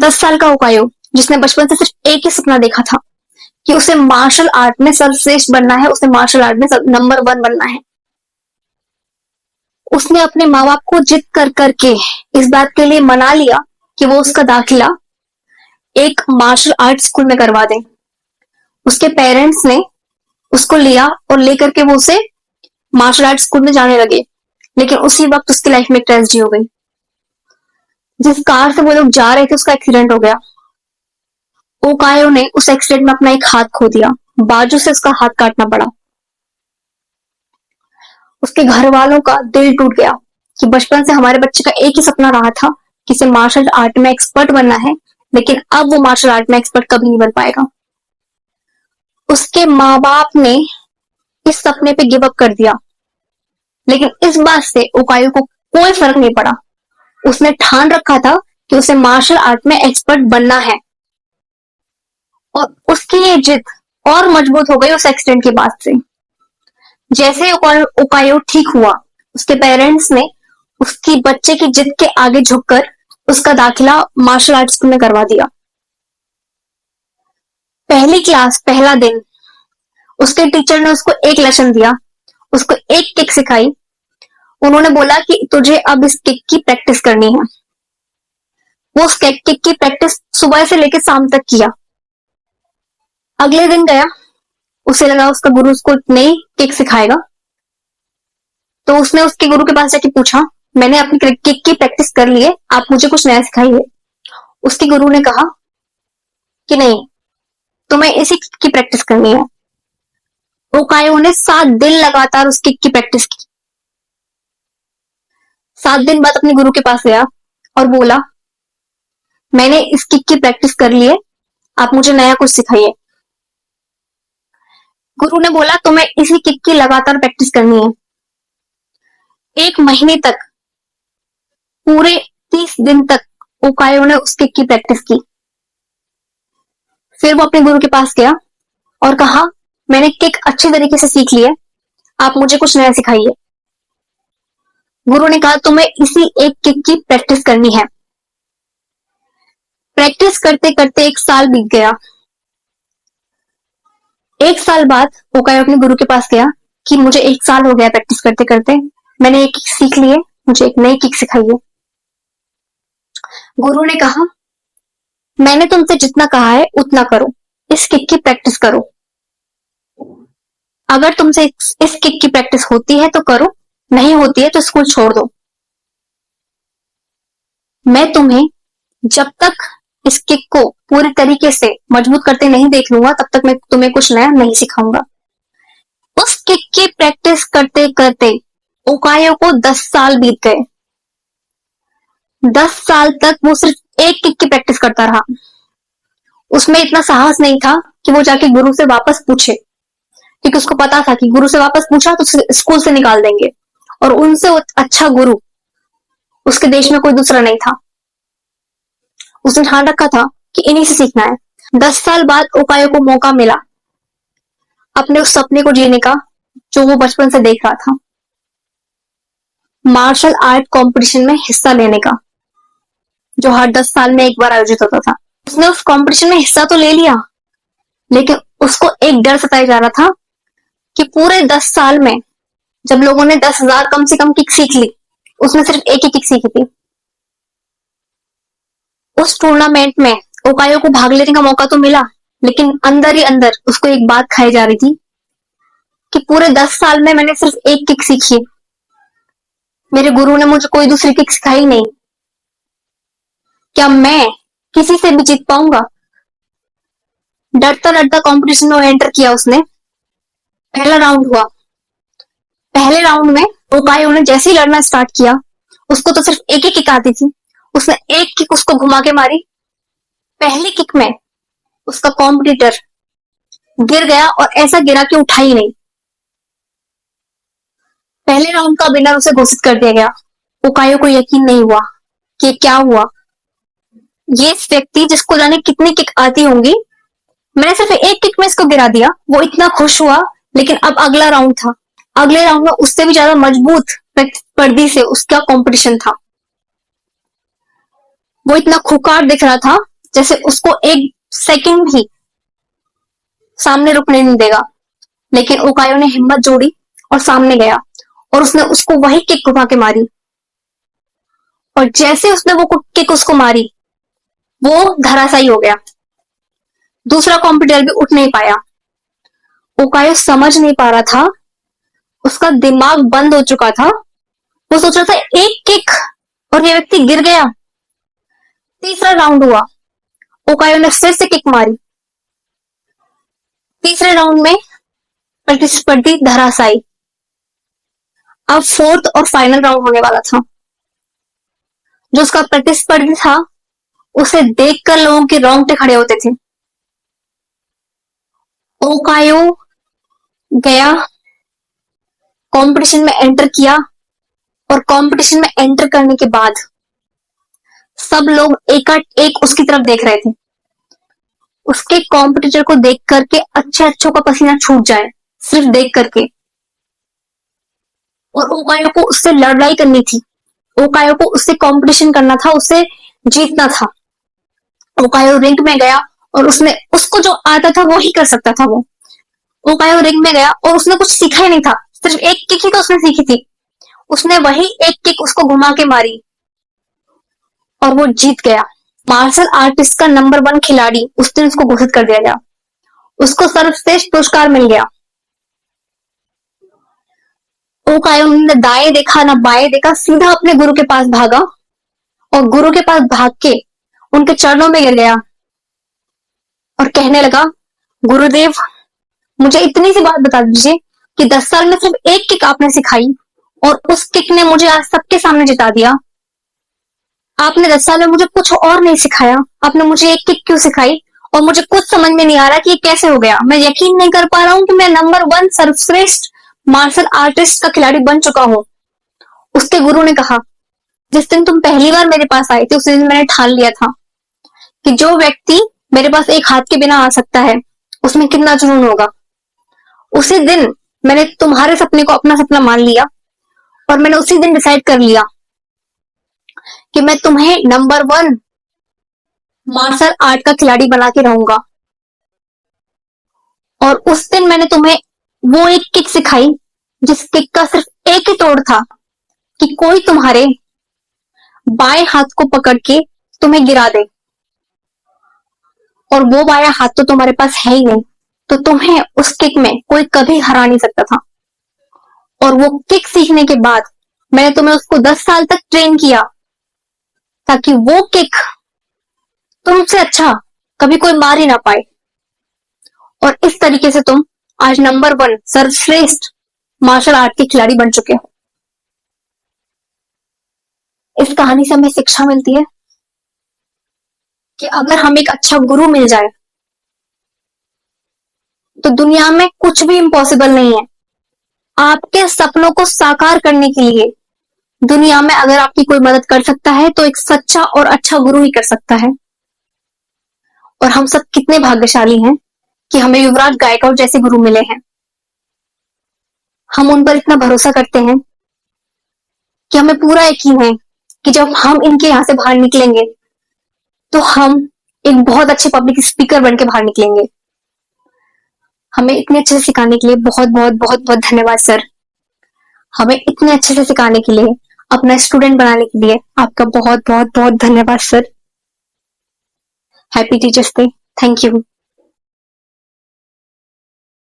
10 साल का उकायो, जिसने बचपन से सिर्फ एक ही सपना देखा था कि उसे मार्शल आर्ट में सर्वश्रेष्ठ बनना है, उसे मार्शल आर्ट में नंबर 1 बनना है। उसने अपने माँ बाप को जिद कर करके इस बात के लिए मना लिया कि वो उसका दाखिला एक मार्शल आर्ट स्कूल में करवा दे। उसके पेरेंट्स ने उसको लिया और लेकर के वो उसे मार्शल आर्ट स्कूल में जाने लगे। लेकिन उसी वक्त उसकी लाइफ में एक ट्रेजेडी हो गई। जिस कार से वो लोग जा रहे थे उसका एक्सीडेंट हो गया। ओकायो ने उस एक्सीडेंट में अपना एक हाथ खो दिया, बाजू से उसका हाथ काटना पड़ा। उसके घर वालों का दिल टूट गया कि बचपन से हमारे बच्चे का एक ही सपना रहा था कि इसे मार्शल आर्ट में एक्सपर्ट बनना है, लेकिन अब वो मार्शल आर्ट में एक्सपर्ट कभी नहीं बन पाएगा। उसके माँ बाप ने इस सपने पे गिव अप कर दिया, लेकिन इस बात से ओकायो को कोई फर्क नहीं पड़ा। उसने ठान रखा था कि उसे मार्शल आर्ट में एक्सपर्ट बनना है, और उसकी ये जिद और मजबूत हो गई उस एक्सीडेंट के बाद से। जैसे ही ओकायो ठीक हुआ, उसके पेरेंट्स ने उसकी बच्चे की जिद के आगे झुककर उसका दाखिला मार्शल आर्ट स्कूल में करवा दिया। पहली क्लास, पहला दिन, उसके टीचर ने उसको एक लेसन दिया, उसको एक किक सिखाई। उन्होंने बोला कि तुझे अब इस किक की प्रैक्टिस करनी है। वो उस किक की प्रैक्टिस सुबह से लेकर शाम तक किया। अगले दिन गया, उसे लगा उसका गुरु उसको नई किक सिखाएगा, तो उसने उसके गुरु के पास जाके पूछा, मैंने अपनी किक की प्रैक्टिस कर ली है, आप मुझे कुछ नया सिखाइए। उसके गुरु ने कहा कि नहीं, तुम्हें इसी किक की प्रैक्टिस करनी है। ओकायो ने 7 दिन लगातार उस किक की प्रैक्टिस की। 7 दिन बाद अपने गुरु के पास गया और बोला, मैंने इस किक की प्रैक्टिस कर ली है, आप मुझे नया कुछ सिखाइए। गुरु ने बोला, तुम्हें इसी किक की लगातार प्रैक्टिस करनी है। 1 महीने तक, पूरे 30 दिन तक ओकायो ने उस किक की प्रैक्टिस की। फिर वो अपने गुरु के पास गया और कहा, मैंने किक अच्छे तरीके से सीख ली है, आप मुझे कुछ नया सिखाइए। गुरु ने कहा, तुम्हें इसी एक किक की प्रैक्टिस करनी है। प्रैक्टिस करते करते 1 साल बीत गया। 1 साल बाद ओकायो अपने गुरु के पास गया कि मुझे 1 साल हो गया प्रैक्टिस करते करते, मैंने एक किक सीख ली है, मुझे एक नई किक सिखाइए। गुरु ने कहा, मैंने तुमसे जितना कहा है उतना करो, इस किक की प्रैक्टिस करो। अगर तुमसे इस किक की प्रैक्टिस होती है तो करो, नहीं होती है तो स्कूल छोड़ दो। मैं तुम्हें जब तक इस किक को पूरी तरीके से मजबूत करते नहीं देख लूंगा, तब तक मैं तुम्हें कुछ नया नहीं सिखाऊंगा। उस किक की प्रैक्टिस करते करते ओकायो को 10 साल बीत गए। 10 साल तक वो सिर्फ एक किक की प्रैक्टिस करता रहा। उसमें इतना साहस नहीं था कि वो जाके गुरु से वापस पूछे, क्योंकि उसको पता था कि गुरु से वापस पूछा तो स्कूल से निकाल देंगे, और उनसे अच्छा गुरु उसके देश में कोई दूसरा नहीं था। उसने ठान रखा था कि इन्हीं से सीखना है। 10 साल बाद ओकायो को मौका मिला अपने उस सपने को जीने का जो वो बचपन से देख रहा था, मार्शल आर्ट कंपटीशन में हिस्सा लेने का, जो हर 10 साल में एक बार आयोजित होता था। उसने उस कंपटीशन में हिस्सा तो ले लिया, लेकिन उसको एक डर सताया जा रहा था कि पूरे 10 साल में जब लोगों ने 10,000 कम से कम किक सीख ली, उसने सिर्फ एक ही किक सीखी थी। उस टूर्नामेंट में ओकायो को भाग लेने का मौका तो मिला, लेकिन अंदर ही अंदर उसको एक बात खाई जा रही थी कि पूरे 10 साल में मैंने सिर्फ एक किक सीखी, मेरे गुरु ने मुझे कोई दूसरी किक सिखाई नहीं। क्या मैं किसी से भी जीत पाऊंगा? डरता डरता कंपटीशन में एंटर किया उसने। पहला राउंड हुआ। पहले राउंड में ओकायो ने जैसे ही लड़ना स्टार्ट किया, उसको तो सिर्फ एक ही किक आती थी, उसने एक किक उसको घुमा के मारी। पहली किक में उसका कॉम्पिटिटर गिर गया, और ऐसा गिरा कि उठा ही नहीं। पहले राउंड का विनर उसे घोषित कर दिया गया। ओकायो को यकीन नहीं हुआ कि क्या हुआ। ये व्यक्ति जिसको जाने कितनी किक आती होंगी, मैंने सिर्फ एक किक में इसको गिरा दिया। वो इतना खुश हुआ, लेकिन अब अगला राउंड था। अगले राउंड में उससे भी ज्यादा मजबूत प्रतिस्पर्धी से उसका कंपटीशन था। वो इतना खुकार दिख रहा था जैसे उसको एक सेकंड भी सामने रुकने नहीं देगा। लेकिन ओकायो ने हिम्मत जोड़ी और सामने गया और उसने उसको वही किक घुमा के मारी। और जैसे उसने वो किक उसको मारी, वो धराशायी हो गया। दूसरा कॉम्पिटिटर भी उठ नहीं पाया। ओकायो समझ नहीं पा रहा था, उसका दिमाग बंद हो चुका था। वो सोच रहा था एक किक और ये व्यक्ति गिर गया। तीसरा राउंड हुआ, ओकायो ने फिर से किक मारी। तीसरे राउंड में प्रतिस्पर्धी धराशायी। अब फोर्थ और फाइनल राउंड होने वाला था। जो उसका प्रतिस्पर्धी था, उसे देखकर लोगों के रोंगटे खड़े होते थे। ओकायो गया, कंपटीशन में एंटर किया और कंपटीशन में एंटर करने के बाद सब लोग एक उसकी तरफ देख रहे थे। उसके कॉम्पिटिटर को देख करके अच्छों का पसीना छूट जाए, सिर्फ देख करके। और ओकायो को उससे लड़ाई करनी थी। ओकायो को उससे कंपटीशन करना था, उसे जीतना था। ओकायो रिंग में गया और उसको जो आता था वो ही कर सकता था। वो ओकायो रिंग में गया और उसने कुछ सीखा ही नहीं था, सिर्फ एक किक ही तो उसने सीखी थी। उसने वही एक किक उसको घुमा के मारी और वो जीत गया। मार्शल आर्टिस्ट का नंबर 1 खिलाड़ी उस दिन उसको घोषित कर दिया गया। उसको सर्वश्रेष्ठ पुरस्कार मिल गया। ओकायो ने दाएं देखा ना बाएं देखा, सीधा अपने गुरु के पास भागा और गुरु के पास भाग के उनके चरणों में गिर गया और कहने लगा, गुरुदेव, मुझे इतनी सी बात बता दीजिए कि 10 साल में सिर्फ एक किक आपने सिखाई और उस किक ने मुझे आज सबके सामने जिता दिया। आपने 10 साल में मुझे कुछ और नहीं सिखाया, आपने मुझे एक किक क्यों सिखाई? और मुझे कुछ समझ में नहीं आ रहा कि ये कैसे हो गया। मैं यकीन नहीं कर पा रहा हूं कि मैं नंबर 1 सर्वश्रेष्ठ मार्शल आर्टिस्ट का खिलाड़ी बन चुका हूं। उसके गुरु ने कहा, जिस दिन तुम पहली बार मेरे पास आए थे उस दिन मैंने ठान लिया था कि जो व्यक्ति मेरे पास एक हाथ के बिना आ सकता है उसमें कितना जुनून होगा। उसी दिन मैंने तुम्हारे सपने को अपना सपना मान लिया और मैंने उसी दिन डिसाइड कर लिया कि मैं तुम्हें नंबर 1 मार्शल आर्ट का खिलाड़ी बना के रहूंगा। और उस दिन मैंने तुम्हें वो एक किक सिखाई जिस किक का सिर्फ एक ही तोड़ था कि कोई तुम्हारे बाएं हाथ को पकड़ के तुम्हें गिरा दे। और वो बायां हाथ तो तुम्हारे पास है ही नहीं, तो तुम्हें उस किक में कोई कभी हरा नहीं सकता था। और वो किक सीखने के बाद मैंने तुम्हें उसको 10 साल तक ट्रेन किया ताकि वो किक तुमसे अच्छा कभी कोई मार ही ना पाए। और इस तरीके से तुम आज नंबर 1 सर्वश्रेष्ठ मार्शल आर्ट के खिलाड़ी बन चुके हो। इस कहानी से हमें शिक्षा मिलती है कि अगर हमें एक अच्छा गुरु मिल जाए तो दुनिया में कुछ भी इम्पॉसिबल नहीं है। आपके सपनों को साकार करने के लिए दुनिया में अगर आपकी कोई मदद कर सकता है तो एक सच्चा और अच्छा गुरु ही कर सकता है। और हम सब कितने भाग्यशाली हैं कि हमें युवराज गायकवाड़ जैसे गुरु मिले हैं। हम उन पर इतना भरोसा करते हैं कि हमें पूरा यकीन है कि जब हम इनके यहाँ से बाहर निकलेंगे तो हम एक बहुत अच्छे पब्लिक स्पीकर बन के बाहर निकलेंगे। हमें इतने अच्छे से सिखाने के लिए बहुत बहुत बहुत बहुत धन्यवाद सर। हमें इतने अच्छे से सिखाने के लिए, अपना स्टूडेंट बनाने के लिए आपका बहुत बहुत बहुत धन्यवाद sir. Happy teachers day. Thank you.